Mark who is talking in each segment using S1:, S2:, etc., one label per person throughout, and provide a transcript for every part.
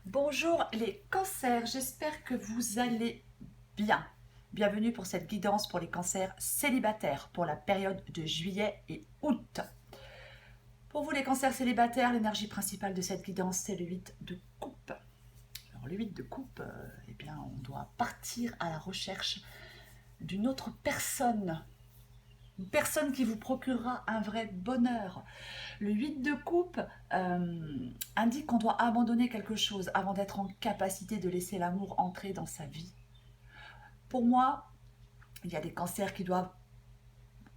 S1: Bonjour les cancers, j'espère que vous allez bien. Bienvenue pour cette guidance pour les cancers célibataires pour la période de juillet et août. Pour vous les cancers célibataires, l'énergie principale de cette guidance c'est le 8 de coupe. Alors le 8 de coupe, eh bien on doit partir à la recherche d'une autre personne. Une personne qui vous procurera un vrai bonheur. Le 8 de coupe indique qu'on doit abandonner quelque chose avant d'être en capacité de laisser l'amour entrer dans sa vie. Pour moi, il y a des cancers qui doivent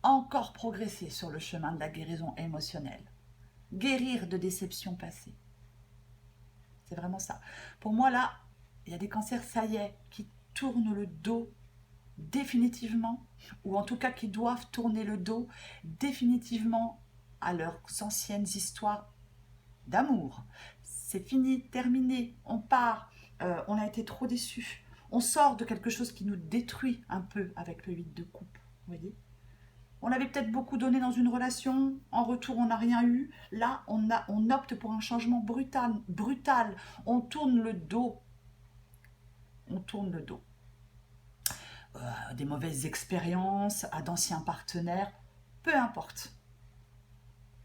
S1: encore progresser sur le chemin de la guérison émotionnelle. Guérir de déceptions passées. C'est vraiment ça. Pour moi, là, il y a des cancers, ça y est, qui tournent le dos définitivement, ou en tout cas qui doivent tourner le dos définitivement à leurs anciennes histoires d'amour. C'est fini, terminé, on part, on a été trop déçus. On sort de quelque chose qui nous détruit un peu avec le 8 de coupe, vous voyez. On avait peut-être beaucoup donné dans une relation, en retour on n'a rien eu. Là, on opte pour un changement brutal. On tourne le dos. On tourne le dos. Des mauvaises expériences, à d'anciens partenaires, peu importe.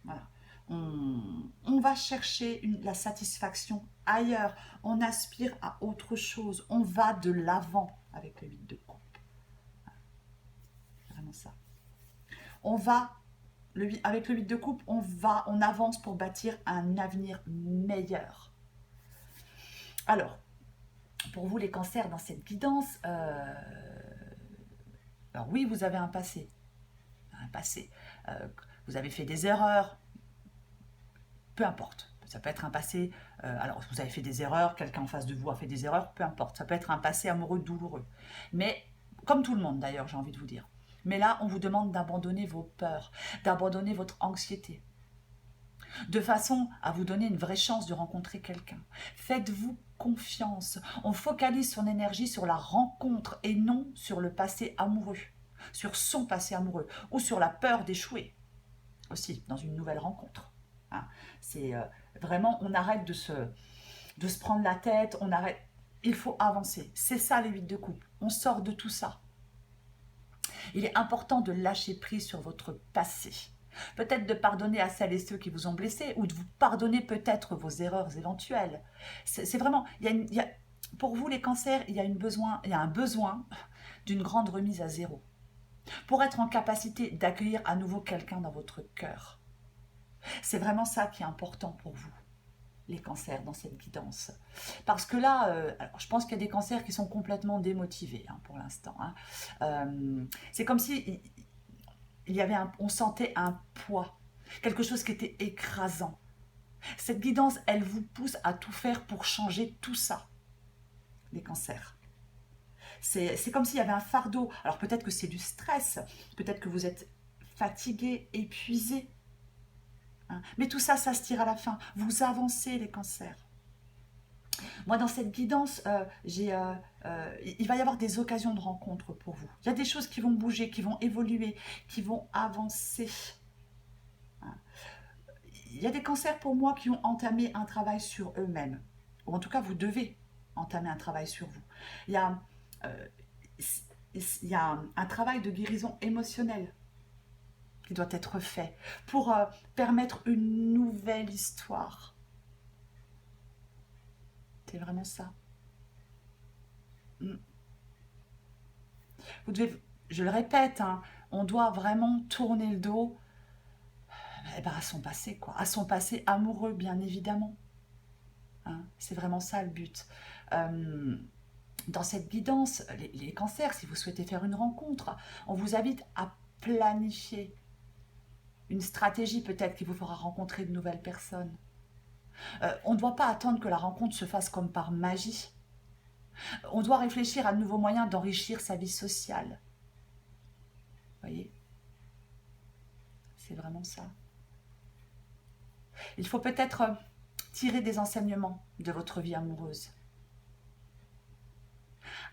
S1: Voilà. On va chercher la satisfaction ailleurs. On aspire à autre chose. On va de l'avant avec le 8 de coupe. C'est vraiment ça. On va, avec le 8 de coupe, on avance pour bâtir un avenir meilleur. Alors, pour vous les cancers dans cette guidance, alors oui, vous avez un passé. Un passé. Vous avez fait des erreurs, peu importe. Ça peut être un passé, alors vous avez fait des erreurs, quelqu'un en face de vous a fait des erreurs, peu importe. Ça peut être un passé amoureux douloureux. Mais, comme tout le monde d'ailleurs, j'ai envie de vous dire. Mais là, on vous demande d'abandonner vos peurs, d'abandonner votre anxiété, de façon à vous donner une vraie chance de rencontrer quelqu'un. Faites-vous confiance. On focalise son énergie sur la rencontre et non sur le passé amoureux, sur son passé amoureux ou sur la peur d'échouer aussi dans une nouvelle rencontre. Hein. C'est vraiment, on arrête de se prendre la tête, on arrête. Il faut avancer. C'est ça les 8 de coupe. On sort de tout ça. Il est important de lâcher prise sur votre passé. Peut-être de pardonner à celles et ceux qui vous ont blessé ou de vous pardonner peut-être vos erreurs éventuelles. C'est vraiment, pour vous les cancers, il y a un besoin d'une grande remise à zéro pour être en capacité d'accueillir à nouveau quelqu'un dans votre cœur. C'est vraiment ça qui est important pour vous, les cancers, dans cette guidance. Parce que là, alors je pense qu'il y a des cancers qui sont complètement démotivés pour l'instant. C'est comme si on sentait un poids, quelque chose qui était écrasant. Cette guidance, elle vous pousse à tout faire pour changer tout ça, les cancers. C'est comme s'il y avait un fardeau. Alors peut-être que c'est du stress, peut-être que vous êtes fatigué, épuisé. Mais tout ça, ça se tire à la fin. Vous avancez, les cancers. Moi, dans cette guidance, il va y avoir des occasions de rencontre pour vous. Il y a des choses qui vont bouger, qui vont évoluer, qui vont avancer. Il y a des cancers pour moi qui ont entamé un travail sur eux-mêmes. Ou en tout cas, vous devez entamer un travail sur vous. Il y a, euh, il y a un travail de guérison émotionnelle qui doit être fait pour permettre une nouvelle histoire. C'est vraiment ça. Vous devez, je le répète, on doit vraiment tourner le dos à son passé, quoi, à son passé amoureux, bien évidemment. C'est vraiment ça le but. Euh, dans cette guidance, les cancers, si vous souhaitez faire une rencontre, on vous invite à planifier une stratégie peut-être qui vous fera rencontrer de nouvelles personnes. On ne doit pas attendre que la rencontre se fasse comme par magie. On doit réfléchir à de nouveaux moyens d'enrichir sa vie sociale. Vous voyez, c'est vraiment ça. Il faut peut-être tirer des enseignements de votre vie amoureuse.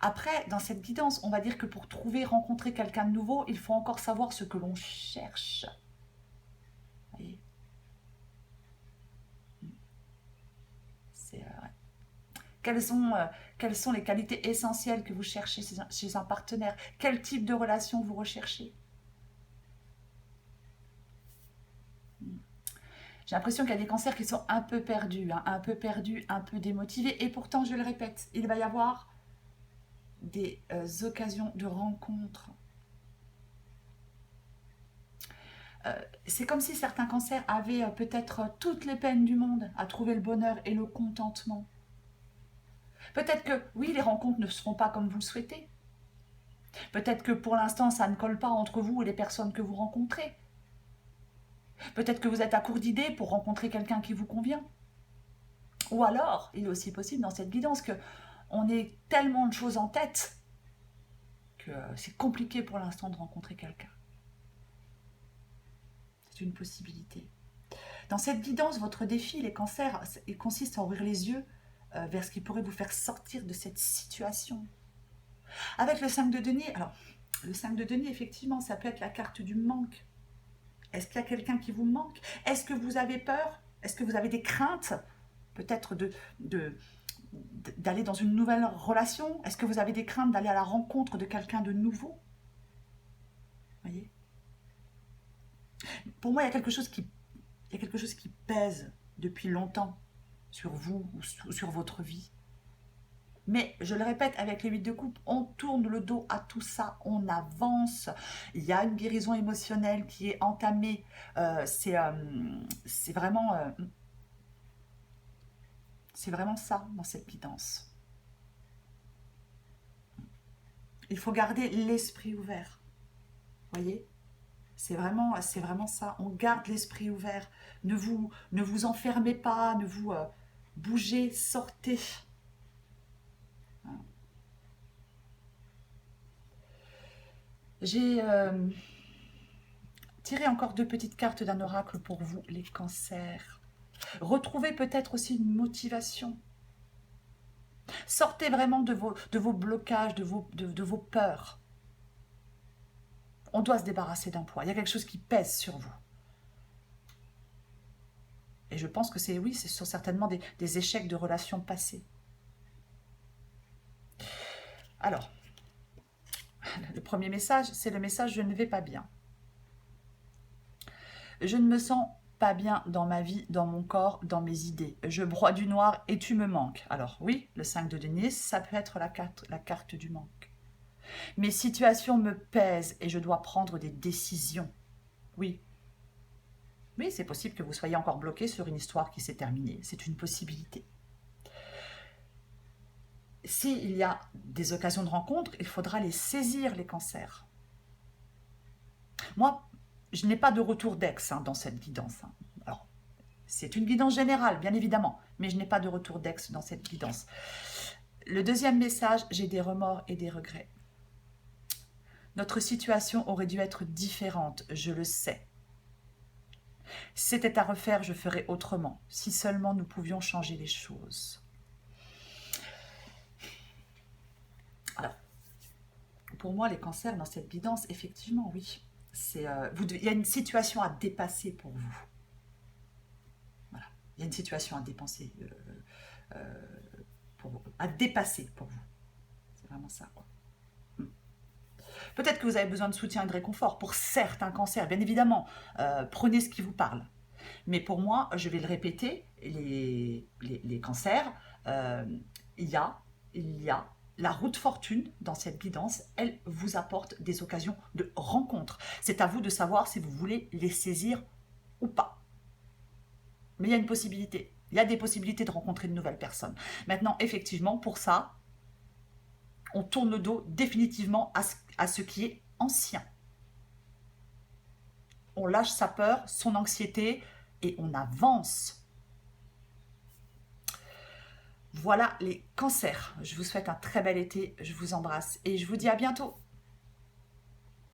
S1: Après, dans cette guidance, on va dire que pour rencontrer quelqu'un de nouveau, il faut encore savoir ce que l'on cherche. Vous voyez, c'est Quelles sont les qualités essentielles que vous cherchez chez un partenaire? Quel type de relation vous recherchez? J'ai l'impression qu'il y a des cancers qui sont un peu perdus, hein, un peu perdus, un peu démotivés. Et pourtant, je le répète, il va y avoir des occasions de rencontres. C'est comme si certains cancers avaient peut-être toutes les peines du monde à trouver le bonheur et le contentement. Peut-être que, oui, les rencontres ne seront pas comme vous le souhaitez. Peut-être que pour l'instant, ça ne colle pas entre vous et les personnes que vous rencontrez. Peut-être que vous êtes à court d'idées pour rencontrer quelqu'un qui vous convient. Ou alors, il est aussi possible dans cette guidance que on ait tellement de choses en tête que c'est compliqué pour l'instant de rencontrer quelqu'un. C'est une possibilité. Dans cette guidance, votre défi, les cancers, il consiste à ouvrir les yeux vers ce qui pourrait vous faire sortir de cette situation. Avec le 5 de denier, alors, le 5 de denier, effectivement, ça peut être la carte du manque. Est-ce qu'il y a quelqu'un qui vous manque? Est-ce que vous avez peur? Est-ce que vous avez des craintes? Peut-être d'aller dans une nouvelle relation? Est-ce que vous avez des craintes d'aller à la rencontre de quelqu'un de nouveau? Voyez? Pour moi, il y a quelque chose qui pèse depuis longtemps sur vous ou sur votre vie. Mais je le répète, avec les 8 de coupe, on tourne le dos à tout ça, on avance. Il y a une guérison émotionnelle qui est entamée. C'est vraiment, ça dans cette guidance. Il faut garder l'esprit ouvert. Voyez? C'est vraiment ça. On garde l'esprit ouvert. Ne vous enfermez pas, ne vous bougez, sortez. J'ai tiré encore 2 petites cartes d'un oracle pour vous, les cancers. Retrouvez peut-être aussi une motivation. Sortez vraiment de vos blocages, de vos peurs. On doit se débarrasser d'un poids. Il y a quelque chose qui pèse sur vous. Et je pense que ce sont certainement des échecs de relations passées. Alors, le premier message, c'est le message « Je ne vais pas bien ». Je ne me sens pas bien dans ma vie, dans mon corps, dans mes idées. Je broie du noir et tu me manques. Alors oui, le 5 de denier, ça peut être la carte du manque. Mes situations me pèsent et je dois prendre des décisions. Oui. Oui, c'est possible que vous soyez encore bloqué sur une histoire qui s'est terminée. C'est une possibilité. S'il y a des occasions de rencontre, il faudra les saisir, les cancers. Moi, je n'ai pas de retour d'ex dans cette guidance. Alors, c'est une guidance générale, bien évidemment, mais je n'ai pas de retour d'ex dans cette guidance. Le deuxième message, j'ai des remords et des regrets. Notre situation aurait dû être différente, je le sais. Si c'était à refaire, je ferais autrement. Si seulement nous pouvions changer les choses. Alors, pour moi, les cancers dans cette guidance, effectivement, oui. Il y a une situation à dépasser pour vous. Voilà. Il y a une situation à dépasser pour vous. C'est vraiment ça, quoi. Peut-être que vous avez besoin de soutien et de réconfort pour certains cancers, bien évidemment. Prenez ce qui vous parle. Mais pour moi, je vais le répéter, les cancers, il y a la route fortune dans cette guidance, elle vous apporte des occasions de rencontre. C'est à vous de savoir si vous voulez les saisir ou pas. Mais il y a une possibilité. Il y a des possibilités de rencontrer de nouvelles personnes. Maintenant, effectivement, pour ça, on tourne le dos définitivement à ce qui est ancien. On lâche sa peur, son anxiété et on avance. Voilà les cancers. Je vous souhaite un très bel été. Je vous embrasse et je vous dis à bientôt.